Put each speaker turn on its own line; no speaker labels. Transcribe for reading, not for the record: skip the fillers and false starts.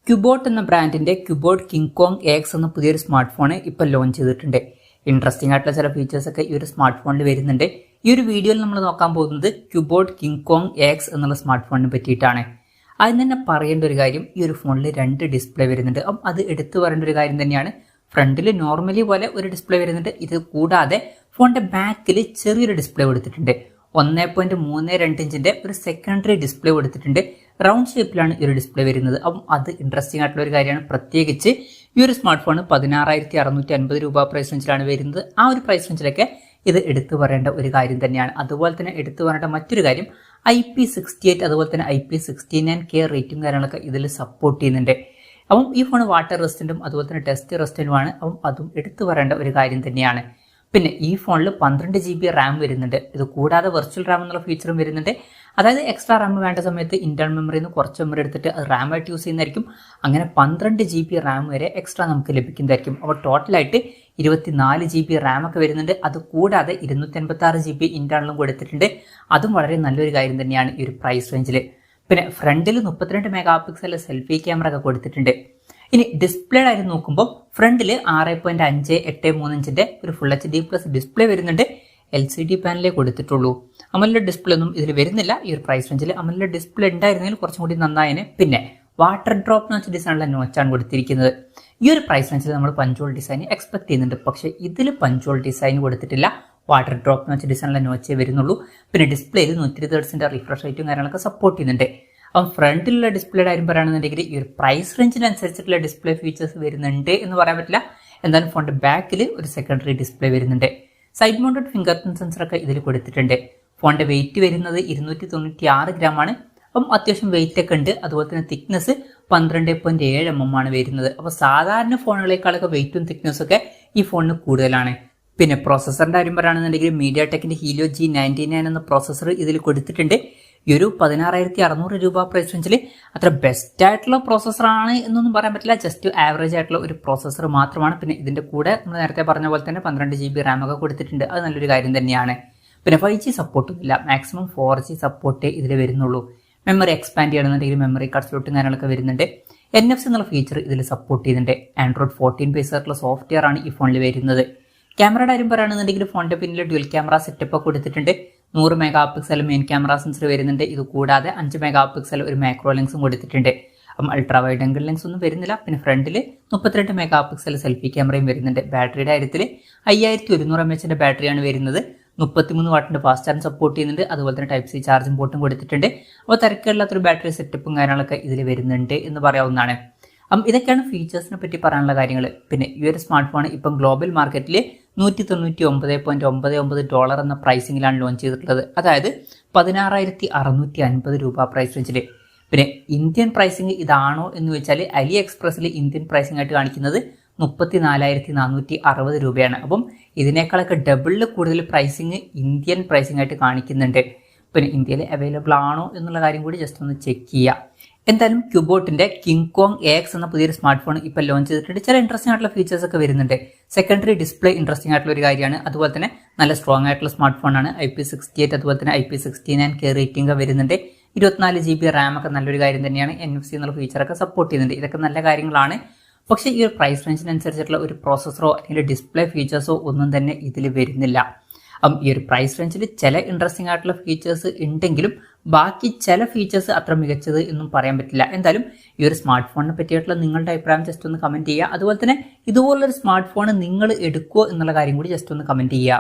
ക്യൂബോട്ട് എന്ന ബ്രാൻഡിന്റെ ക്യൂബോട്ട് king Kong X എന്ന പുതിയൊരു സ്മാർട്ട് ഫോൺ ഇപ്പോൾ ലോഞ്ച് ചെയ്തിട്ടുണ്ട്. ഇൻട്രസ്റ്റിംഗ് ആയിട്ടുള്ള ചില ഫീച്ചേഴ്സ് ഒക്കെ ഈ ഒരു സ്മാർട്ട് ഫോണിൽ വരുന്നുണ്ട്. ഈ ഒരു വീഡിയോയിൽ നമ്മൾ നോക്കാൻ പോകുന്നത് ക്യൂബോട്ട് കിങ് കോങ് എക്സ് എന്നുള്ള സ്മാർട്ട് ഫോണിനെ പറ്റിയിട്ടാണ്. അതിന് തന്നെ പറയേണ്ട ഒരു കാര്യം, ഈ ഒരു ഫോണിൽ 2 ഡിസ്പ്ലേ വരുന്നുണ്ട്. അപ്പം അത് എടുത്തു പറയേണ്ട ഒരു കാര്യം തന്നെയാണ്. ഫ്രണ്ടിൽ നോർമലി പോലെ ഒരു ഡിസ്പ്ലേ വരുന്നുണ്ട്. ഇത് കൂടാതെ ഫോണിന്റെ ബാക്കിൽ ചെറിയൊരു ഡിസ്പ്ലേ കൊടുത്തിട്ടുണ്ട്. 1.32 ഇഞ്ചിന്റെ ഒരു സെക്കൻഡറി ഡിസ്പ്ലേ കൊടുത്തിട്ടുണ്ട്. റൗണ്ട് ഷേപ്പിലാണ് ഈ ഒരു ഡിസ്പ്ലേ വരുന്നത്. അപ്പം അത് ഇൻട്രസ്റ്റിംഗ് ആയിട്ടുള്ള ഒരു കാര്യമാണ്. പ്രത്യേകിച്ച് ഈ ഒരു സ്മാർട്ട് ഫോൺ 16,650 രൂപ പ്രൈസ് റേഞ്ചിലാണ് വരുന്നത്. ആ ഒരു പ്രൈസ് റേഞ്ചിലൊക്കെ ഇത് എടുത്തു പറയേണ്ട ഒരു കാര്യം തന്നെയാണ്. അതുപോലെ തന്നെ എടുത്തു പറയേണ്ട മറ്റൊരു കാര്യം, IP68 അതുപോലെ തന്നെ IP69K റേറ്റും കാര്യങ്ങളൊക്കെ ഇതിൽ സപ്പോർട്ട് ചെയ്യുന്നുണ്ട്. അപ്പം ഈ ഫോൺ വാട്ടർ റെസിസ്റ്റന്റും അതുപോലെ തന്നെ ടെസ്റ്റ് റെസിസ്റ്റന്റുമാണ്. അപ്പം അതും എടുത്തു പറയേണ്ട ഒരു കാര്യം തന്നെയാണ്. പിന്നെ ഈ ഫോണിൽ 12 GB റാം വരുന്നുണ്ട്. ഇത് കൂടാതെ വെർച്വൽ റാം എന്നുള്ള ഫീച്ചറും വരുന്നുണ്ട്. അതായത് എക്സ്ട്രാ റാം വേണ്ട സമയത്ത് ഇന്റേണൽ മെമ്മറിയിൽ നിന്ന് കുറച്ച് മെമ്മറി എടുത്തിട്ട് അത് റാം ആയിട്ട് യൂസ് ചെയ്യുന്നതായിരിക്കും. അങ്ങനെ 12 GB റാം വരെ എക്സ്ട്രാ നമുക്ക് ലഭിക്കുന്നതായിരിക്കും. അപ്പോൾ ടോട്ടലായിട്ട് 24 GB റാം ഒക്കെ വരുന്നുണ്ട്. അത് കൂടാതെ 256 GB ഇന്റേണലും കൊടുത്തിട്ടുണ്ട്. അതും വളരെ നല്ലൊരു കാര്യം തന്നെയാണ് ഈ ഒരു പ്രൈസ് റേഞ്ചിൽ. പിന്നെ ഫ്രണ്ടിൽ 32 മെഗാ പിക്സൽ സെൽഫി ക്യാമറ ഒക്കെ കൊടുത്തിട്ടുണ്ട്. ഇനി ഡിസ്പ്ലേ ആയിട്ട് നോക്കുമ്പോൾ ഫ്രണ്ടിൽ 6.583 ഇഞ്ചിന്റെ ഒരു ഫുൾ HD പ്ലസ് ഡിസ്പ്ലേ വരുന്നുണ്ട്. LCD പാനലേ കൊടുത്തിട്ടുള്ളൂ. അമോലെഡ് ഡിസ്പ്ലേ ഒന്നും ഇതിൽ വരുന്നില്ല. ഈ ഒരു പ്രൈസ് റേഞ്ചിൽ അമോലെഡ് ഡിസ്പ്ലേ ഉണ്ടായിരുന്നെങ്കിൽ കുറച്ചും കൂടി നന്നായേനെ. പിന്നെ വാട്ടർ ഡ്രോപ്പ് നോച്ച് ഡിസൈനുള്ള നോച്ചാണ് കൊടുത്തിരിക്കുന്നത്. ഈ ഒരു പ്രൈസ് റേഞ്ചിൽ നമ്മൾ പഞ്ചോൾ ഡിസൈൻ എക്സ്പെക്ട് ചെയ്യുന്നുണ്ട്. പക്ഷേ ഇതിൽ പഞ്ചോൾ ഡിസൈൻ കൊടുത്തിട്ടില്ല. വാട്ടർ ഡ്രോപ്പ് നോച്ച് ഡിസൈനുള്ള നോച്ചേ വരുന്നുള്ളൂ. പിന്നെ ഡിസ്പ്ലേയിൽ 120 Hz റിഫ്രഷ് റേറ്റും കാര്യങ്ങളൊക്കെ സപ്പോർട്ട് ചെയ്യുന്നുണ്ട്. അപ്പം ഫ്രണ്ടിലുള്ള ഡിസ്പ്ലേയുടെ കാര്യം പറയുകയാണെന്നുണ്ടെങ്കിൽ ഈ ഒരു പ്രൈസ് റേഞ്ചിനനുസരിച്ചിട്ടുള്ള ഡിസ്പ്ലേ ഫീച്ചേഴ്സ് വരുന്നുണ്ട് എന്ന് പറയാൻ പറ്റില്ല. എന്തായാലും ഫോണിന്റെ ബാക്കിൽ ഒരു സെക്കൻഡറി ഡിസ്പ്ലേ വരുന്നുണ്ട്. സൈഡ് മൗണ്ടഡ് ഫിംഗർ പ്രിന്റ് സെൻസറൊക്കെ ഇതിൽ കൊടുത്തിട്ടുണ്ട്. ഫോണിന്റെ വെയിറ്റ് വരുന്നത് 296 ഗ്രാം ആണ്. അപ്പം അത്യാവശ്യം വെയിറ്റ് ഒക്കെ ഉണ്ട്. അതുപോലെ തന്നെ തിക്നെസ് 12.7 mm ആണ് വരുന്നത്. അപ്പോൾ സാധാരണ ഫോണുകളെക്കാളൊക്കെ വെയിറ്റും തിക്നെസ്സും ഒക്കെ ഈ ഫോണിന് കൂടുതലാണ്. പിന്നെ പ്രോസസ്സറിന്റെ കാര്യം പറയുകയാണെന്നുണ്ടെങ്കിൽ മീഡിയാടെക്കിന്റെ ഹീലിയോ G99 എന്ന പ്രോസസ്സർ ഇതിൽ കൊടുത്തിട്ടുണ്ട്. ഈ ഒരു 16,600 രൂപ പ്രൈസ് റേഞ്ചിൽ അത്ര ബെസ്റ്റ് ആയിട്ടുള്ള പ്രോസസ്സറാണ് എന്നൊന്നും പറയാൻ പറ്റില്ല. ജസ്റ്റ് ആവറേജ് ആയിട്ടുള്ള ഒരു പ്രോസസ്സർ മാത്രമാണ്. പിന്നെ ഇതിന്റെ കൂടെ നമ്മൾ നേരത്തെ പറഞ്ഞ പോലെ തന്നെ 12 GB റാം ഒക്കെ കൊടുത്തിട്ടുണ്ട്. അത് നല്ലൊരു കാര്യം തന്നെയാണ്. പിന്നെ 5G സപ്പോർട്ടും ഇല്ല. മാക്സിമം 4G സപ്പോർട്ടേ ഇതിൽ വരുന്നുള്ളൂ. മെമ്മറി എക്സ്പാൻഡ് ചെയ്യണമെന്നുണ്ടെങ്കിൽ മെമ്മറി കാർഡ് സ്ലോട്ടും കാര്യങ്ങളൊക്കെ വരുന്നുണ്ട്. NFC എന്നുള്ള ഫീച്ചർ ഇതിൽ സപ്പോർട്ട് ചെയ്യുന്നുണ്ട്. ആൻഡ്രോയിഡ് 14 ബേസ് ആയിട്ടുള്ള സോഫ്റ്റ്വെയർ ആണ് ഈ ഫോണിൽ വരുന്നത്. ക്യാമറയുടെ കാര്യം പറയുകയാണെന്നുണ്ടെങ്കിൽ ഫോണിന്റെ പിന്നിൽ ഡ്യുവൽ ക്യാമറ സെറ്റപ്പ് കൊടുത്തിട്ടുണ്ട്. 100 mega pixel main camera sensor വരുന്നുണ്ട്. ഇത് കൂടാതെ 5 മെഗാ പിക്സൽ ഒരു മാക്രോ ലെൻസും കൊടുത്തിട്ടുണ്ട്. അപ്പം അൾട്രാ വൈഡ് ആംഗിൾ ലെൻസ് ഒന്നും വരുന്നില്ല. പിന്നെ ഫ്രണ്ടിൽ 32 മെഗാ പിക്സൽ സെൽഫി ക്യാമറയും വരുന്നുണ്ട്. ബാറ്ററിയുടെ കാര്യത്തിൽ 5100 mAh ബാറ്ററിയാണ് വരുന്നത്. 33 വാട്ടിന്റെ ഫാസ്റ്റ് ചാർജ് സപ്പോർട്ട് ചെയ്യുന്നുണ്ട്. അതുപോലെ തന്നെ Type-C ചാർജിംഗ് പോർട്ടും കൊടുത്തിട്ടുണ്ട്. അപ്പോൾ തിരക്കില്ലാത്തൊരു ബാറ്ററി സെറ്റപ്പും കാര്യങ്ങളൊക്കെ ഇതിൽ വരുന്നുണ്ട് എന്ന് പറയാവുന്നതാണ്. ഇതൊക്കെയാണ് ഫീച്ചേഴ്സിനെ പറ്റി പറയാനുള്ള കാര്യങ്ങൾ. പിന്നെ ഈ ഒരു സ്മാർട്ട് ഫോൺ ഇപ്പം ഗ്ലോബൽ മാർക്കറ്റിൽ $199.99 എന്ന പ്രൈസിങ്ങിലാണ് ലോഞ്ച് ചെയ്തിട്ടുള്ളത്. അതായത് 16,650 രൂപ പ്രൈസ് റേഞ്ചിൽ. പിന്നെ ഇന്ത്യൻ പ്രൈസിങ് ഇതാണോ എന്ന് വെച്ചാൽ അലി എക്സ്പ്രസിൽ ഇന്ത്യൻ പ്രൈസിംഗ് ആയിട്ട് കാണിക്കുന്നത് 34,460 രൂപയാണ്. അപ്പം ഇതിനേക്കാളൊക്കെ ഡബിളിൽ കൂടുതൽ പ്രൈസിങ് ഇന്ത്യൻ പ്രൈസിംഗ് ആയിട്ട് കാണിക്കുന്നുണ്ട്. പിന്നെ ഇന്ത്യയിൽ അവൈലബിൾ ആണോ എന്നുള്ള കാര്യം കൂടി ജസ്റ്റ് ഒന്ന് ചെക്ക് ചെയ്യുക. എന്തായാലും ക്യൂബോട്ടിന്റെ കിങ് കോങ് എക്സ് എന്ന പുതിയൊരു സ്മാർട്ട് ഫോൺ ഇപ്പോൾ ലോഞ്ച് ചെയ്തിട്ടുണ്ട്. ചില ഇൻട്രസ്റ്റിംഗ് ആയിട്ടുള്ള ഫീച്ചേഴ്സ് ഒക്കെ വരുന്നുണ്ട്. സെക്കൻഡറി ഡിസ്പ്ലേ ഇൻട്രസ്റ്റിംഗ് ആയിട്ടുള്ള ഒരു കാര്യമാണ്. അതുപോലെ തന്നെ നല്ല സ്ട്രോങ് ആയിട്ടുള്ള സ്മാർട്ട് ഫോണാണ്. IP68 അതുപോലെ തന്നെ IP69K റേറ്റിംഗ് വരുന്നുണ്ട്. 24 GB റാം ഒക്കെ നല്ലൊരു കാര്യം തന്നെയാണ്. NFC എന്നുള്ള ഫീച്ചറൊക്കെ സപ്പോർട്ട് ചെയ്യുന്നുണ്ട്. ഇതൊക്കെ നല്ല കാര്യങ്ങളാണ്. പക്ഷേ ഈ ഒരു പ്രൈസ് റേഞ്ചിനനുസരിച്ചിട്ടുള്ള ഒരു പ്രോസസ്സറോ അല്ലെങ്കിൽ ഡിസ്പ്ലേ ഫീച്ചേഴ്സോ ഒന്നും തന്നെ ഇതിൽ വരുന്നില്ല. ഈ ഒരു പ്രൈസ് റേഞ്ചിൽ ചില ഇൻട്രസ്റ്റിംഗ് ആയിട്ടുള്ള ഫീച്ചേഴ്സ് ഉണ്ടെങ്കിലും ബാക്കി ചില ഫീച്ചേഴ്സ് അത്ര മികച്ചത് എന്നും പറയാൻ പറ്റില്ല. എന്തായാലും ഈ ഒരു സ്മാർട്ട് ഫോണിനെ പറ്റിയിട്ടുള്ള നിങ്ങളുടെ അഭിപ്രായം ജസ്റ്റ് ഒന്ന് കമന്റ് ചെയ്യുക. അതുപോലെ തന്നെ ഇതുപോലൊരു സ്മാർട്ട് ഫോൺ നിങ്ങൾ എടുക്കുമോ എന്നുള്ള കാര്യം കൂടി ജസ്റ്റ് ഒന്ന് കമന്റ് ചെയ്യുക.